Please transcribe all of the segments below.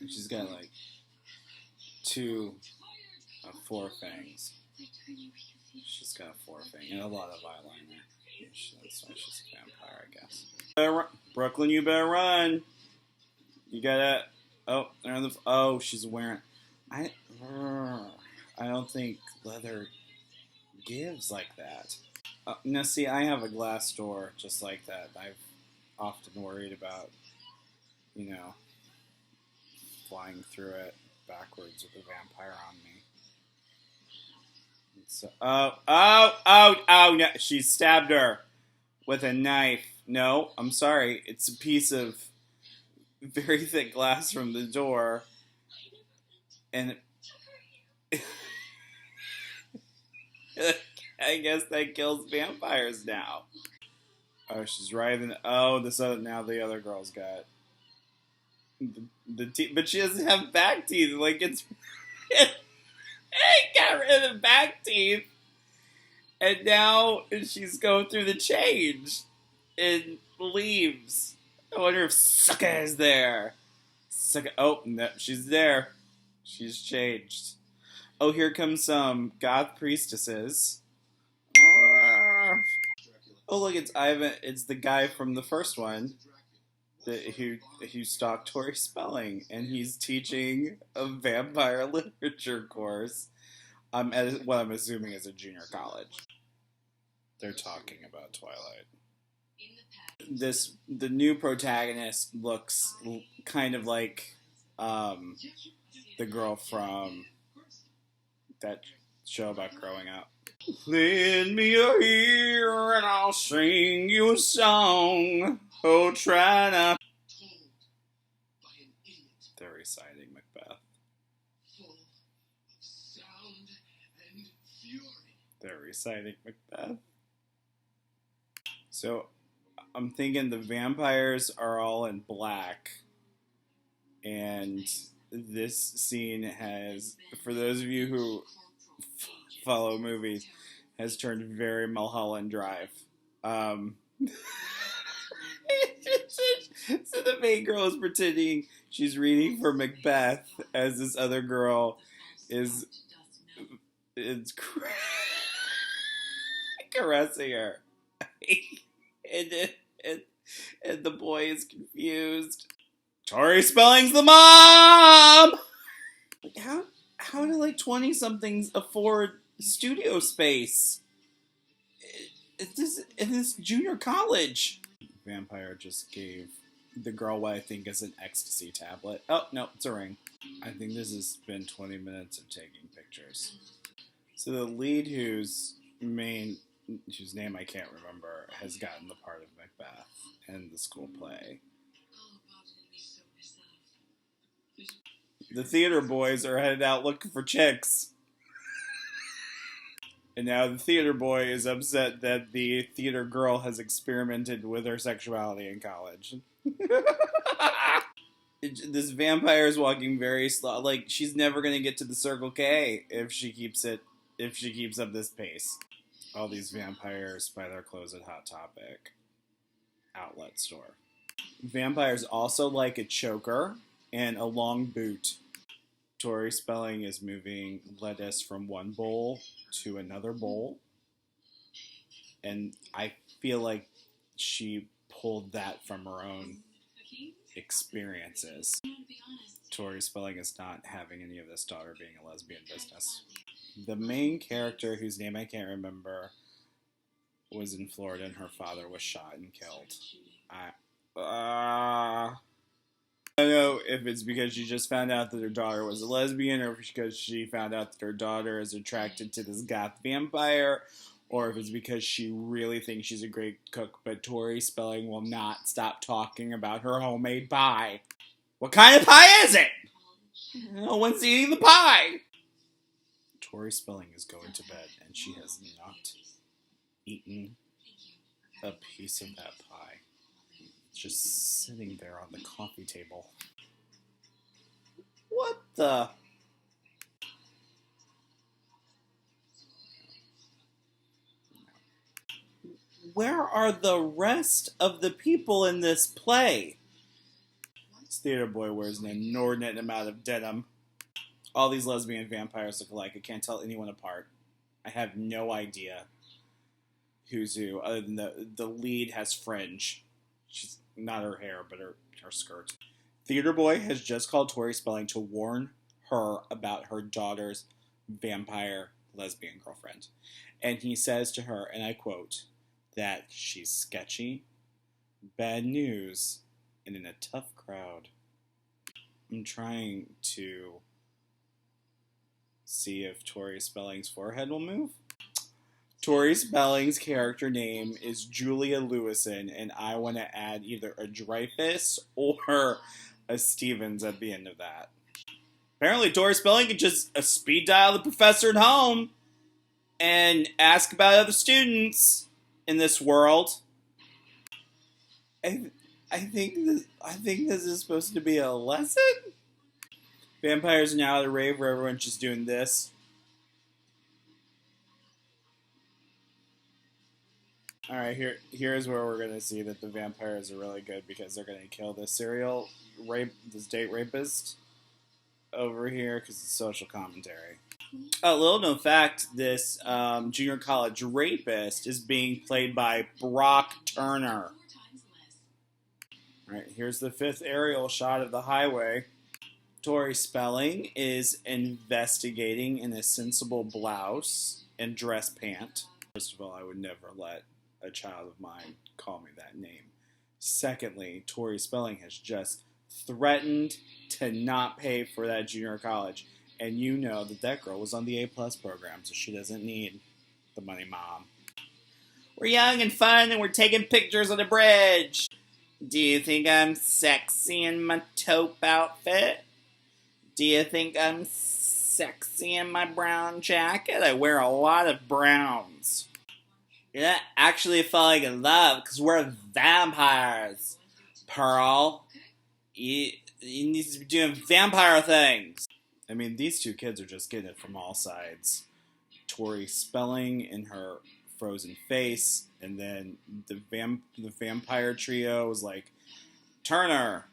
And she's got like two, four fangs. She's got a four-fang and a lot of eyeliner. That's why she's a vampire, I guess. Brooklyn, you better run. You gotta. Oh, they're on the. Oh, she's wearing. I don't think leather gives like that. Now, see, I have a glass door just like that. I've often worried about, flying through it backwards with a vampire on me. So, no, she stabbed her with a knife. No, I'm sorry. It's a piece of very thick glass from the door. And I guess that kills vampires now. Oh, she's writhing. Oh, now the other girl's got the teeth, but she doesn't have back teeth. Like it's got rid of the back teeth, and now she's going through the change and leaves. I wonder if Sukkah is there. Sukkah. Oh, no, she's there. She's changed. Oh, here comes some goth priestesses. Oh, look, it's Ivan. It's the guy from the first one who stalked Tori Spelling, and he's teaching a vampire literature course. At what I'm assuming is a junior college. They're talking about Twilight. The new protagonist looks kind of like the girl from that show about growing up. Lend me your ear and I'll sing you a song. Oh, try not. They're reciting Macbeth. They're reciting Macbeth. So, I'm thinking the vampires are all in black. And this scene has, for those of you who follow movies, has turned very Mulholland Drive. So the main girl is pretending she's reading for Macbeth as this other girl is caressing her. and the boy is confused. Tori Spelling's the mom! How do like 20-somethings afford studio space? In this junior college. Vampire just gave the girl what I think is an ecstasy tablet. Oh, no, it's a ring. I think this has been 20 minutes of taking pictures. So the lead whose name I can't remember has gotten the part of Macbeth in the school play. The theater boys are headed out looking for chicks. And now the theater boy is upset that the theater girl has experimented with her sexuality in college. This vampire is walking very slow. Like, she's never going to get to the Circle K if she keeps up this pace. All these vampires buy their clothes at Hot Topic outlet store. Vampires also like a choker and a long boot. Tori Spelling is moving lettuce from one bowl to another bowl. And I feel like she pulled that from her own experiences. Tori Spelling is not having any of this daughter being a lesbian business. The main character, whose name I can't remember, was in Florida and her father was shot and killed. I don't know if it's because she just found out that her daughter was a lesbian, or if it's because she found out that her daughter is attracted to this goth vampire, or if it's because she really thinks she's a great cook, but Tori Spelling will not stop talking about her homemade pie. What kind of pie is it? No one's eating the pie! Tori Spelling is going to bed, and she has not eaten a piece of that pie. It's just sitting there on the coffee table. What the? Where are the rest of the people in this play? Theater boy wears an inordinate amount of denim. All these lesbian vampires look alike. I can't tell anyone apart. I have no idea who's who, other than the lead has fringe. She's not her hair, but her skirt. Theater boy has just called Tori Spelling to warn her about her daughter's vampire lesbian girlfriend. And he says to her, and I quote, that she's sketchy, bad news, and in a tough crowd. I'm trying to see if Tori Spelling's forehead will move. Tori Spelling's character name is Julia Lewison, and I want to add either a Dreyfus or a Stevens at the end of that. Apparently, Tori Spelling can just speed dial the professor at home and ask about other students in this world. I think this is supposed to be a lesson. Vampires are now at a rave where everyone's just doing this. Alright, here's where we're gonna see that the vampires are really good, because they're gonna kill this this date rapist over here because it's social commentary. A little known fact, this junior college rapist is being played by Brock Turner. Alright, here's the 5th aerial shot of the highway. Tori Spelling is investigating in a sensible blouse and dress pant. First of all, I would never let a child of mine call me that name. Secondly, Tori Spelling has just threatened to not pay for that junior college. And you know that girl was on the A+ program, so she doesn't need the money, Mom. We're young and fun, and we're taking pictures on the bridge. Do you think I'm sexy in my taupe outfit? Do you think I'm sexy in my brown jacket? I wear a lot of browns. You're not actually falling in love because we're vampires, Pearl. You need to be doing vampire things. I mean, these two kids are just getting it from all sides. Tori Spelling in her frozen face, and then the vampire trio was like, Turner.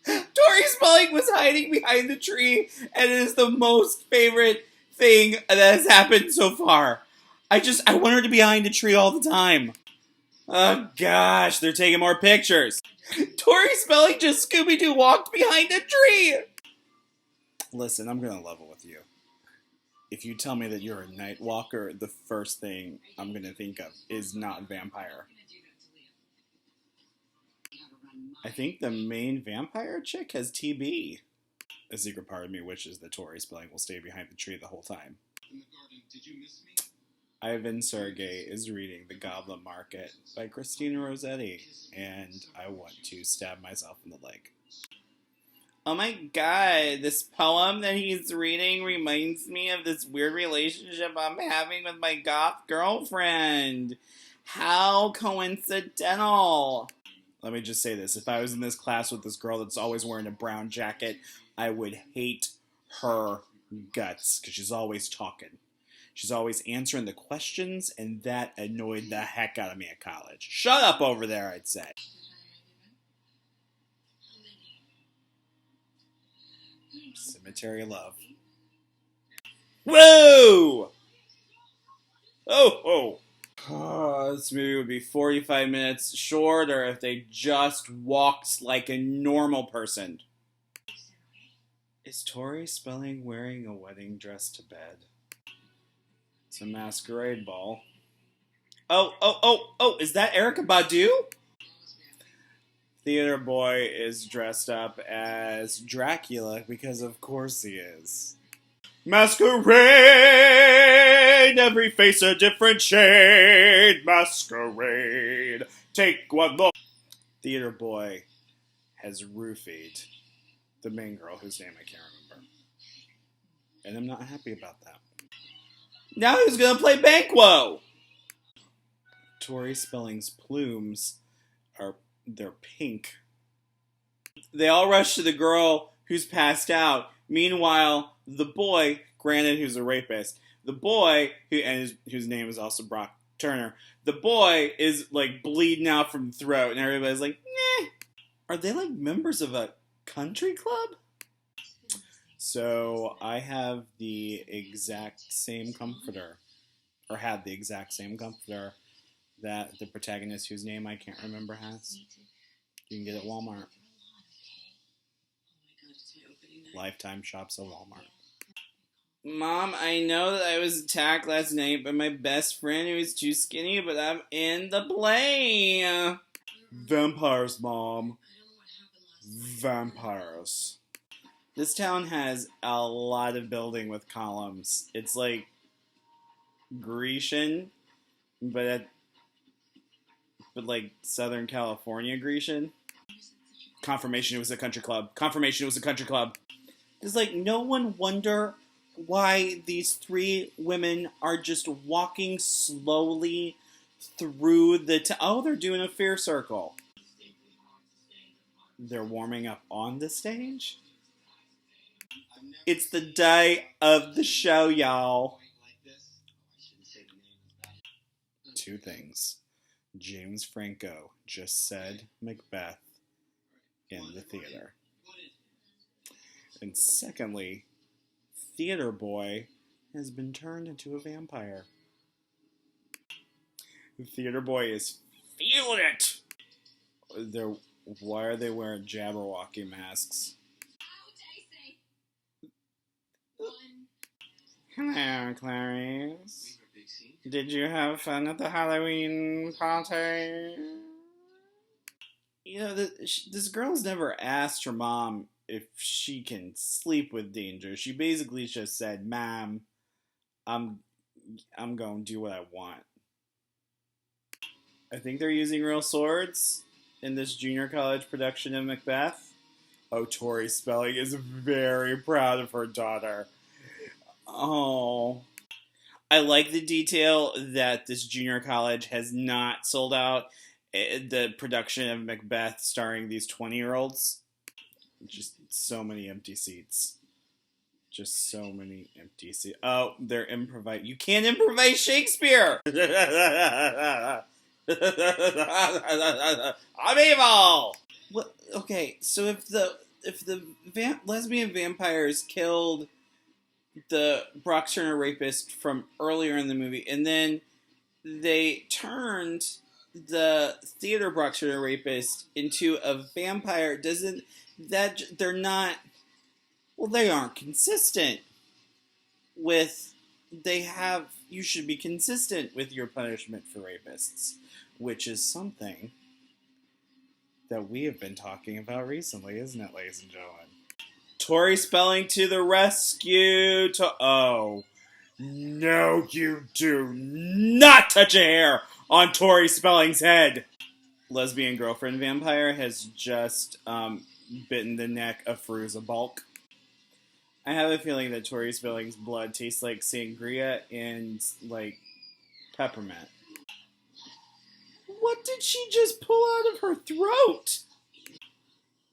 Tori Spelling was hiding behind the tree, and it is the most favorite thing that has happened so far. I want her to be behind the tree all the time. Oh gosh, they're taking more pictures. Tori Spelling just Scooby-Doo walked behind a tree. Listen, I'm gonna level with you. If you tell me that you're a night walker, the first thing I'm gonna think of is not vampire. I think the main vampire chick has TB. A secret part of me wishes that Tori Spelling will stay behind the tree the whole time. Ivan Sergei is reading The Goblin Market by Christina Rossetti, and I want to stab myself in the leg. Oh my god, this poem that he's reading reminds me of this weird relationship I'm having with my goth girlfriend. How coincidental. Let me just say this. If I was in this class with this girl that's always wearing a brown jacket, I would hate her guts, because she's always talking. She's always answering the questions, and that annoyed the heck out of me at college. Shut up over there, I'd say. Cemetery of Love. Whoa! Oh. This movie would be 45 minutes shorter if they just walked like a normal person. Is Tori Spelling wearing a wedding dress to bed? It's a masquerade ball. Oh, is that Erykah Badu? Theater boy is dressed up as Dracula because of course he is. Masquerade! Every face a different shade. Masquerade! Take one look. Theater boy has roofied the main girl whose name I can't remember. And I'm not happy about that. Now who's gonna play Banquo? Tori Spelling's plumes they're pink. They all rush to the girl who's passed out. Meanwhile, the boy, granted who's a rapist, the boy, whose name is also Brock Turner, the boy is like bleeding out from the throat, and everybody's like, nah. Are they like members of a Country club? So I have the exact same comforter, or had the exact same comforter that the protagonist, whose name I can't remember, has. You can get it at Walmart. Lifetime shops at Walmart. Mom, I know that I was attacked last night by my best friend who was too skinny, but I'm in the play. Vampires, Mom. Vampires. This town has a lot of building with columns. It's like Grecian, but like Southern California Grecian. Confirmation it was a country club. Confirmation it was a country club. Does like no one wonder why these three women are just walking slowly through the oh, they're doing a fear circle. They're warming up on the stage? It's the day of the show, y'all. Two things. James Franco just said Macbeth in the theater. And secondly, Theater Boy has been turned into a vampire. The Theater Boy is feeling it! Why are they wearing Jabberwocky masks? Hello, Clarice. Did you have fun at the Halloween party? You know, this girl's never asked her mom if she can sleep with danger. She basically just said, "Mom, I'm going to do what I want." I think they're using real swords in this junior college production of Macbeth. Oh, Tori Spelling is very proud of her daughter. Oh. I like the detail that this junior college has not sold out the production of Macbeth starring these 20-year-olds. Just so many empty seats. Just so many empty seats. Oh, they're improvising. You can't improvise Shakespeare! I'm evil! What? Okay, so if the lesbian vampires killed the Brock Turner rapist from earlier in the movie, and then they turned the theater Brock Turner rapist into a vampire, doesn't that they're not? Well, they aren't consistent with. You should be consistent with your punishment for rapists, which is something that we have been talking about recently, isn't it, ladies and gentlemen? Tori Spelling to the rescue. Oh, no, you do not touch a hair on Tori Spelling's head. Lesbian girlfriend vampire has just bitten the neck of Firuza Balk. I have a feeling that Tori Spelling's blood tastes like sangria and like peppermint. What did she just pull out of her throat?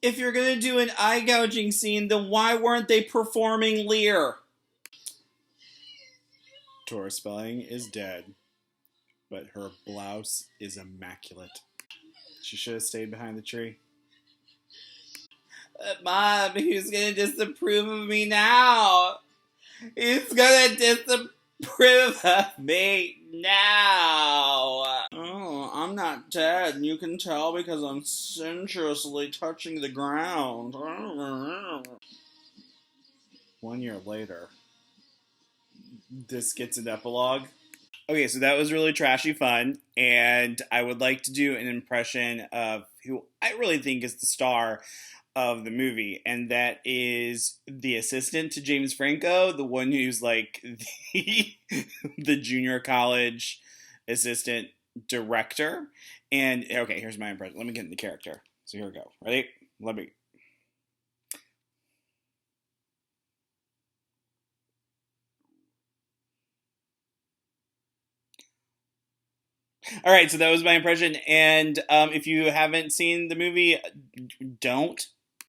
If you're going to do an eye gouging scene, then why weren't they performing Lear? Tori Spelling is dead, but her blouse is immaculate. She should have stayed behind the tree. Mom, who's going to disapprove of me now? Who's going to disapprove of me now? Oh, I'm not dead. You can tell because I'm sensuously touching the ground. 1 year later, this gets an epilogue. Okay, so that was really trashy fun, and I would like to do an impression of who I really think is the star of the movie, and that is the assistant to James Franco, the one who's like the junior college assistant director. And okay, here's my impression. Let me get in the character. So here we go. Ready? All right, so that was my impression. And if you haven't seen the movie, don't.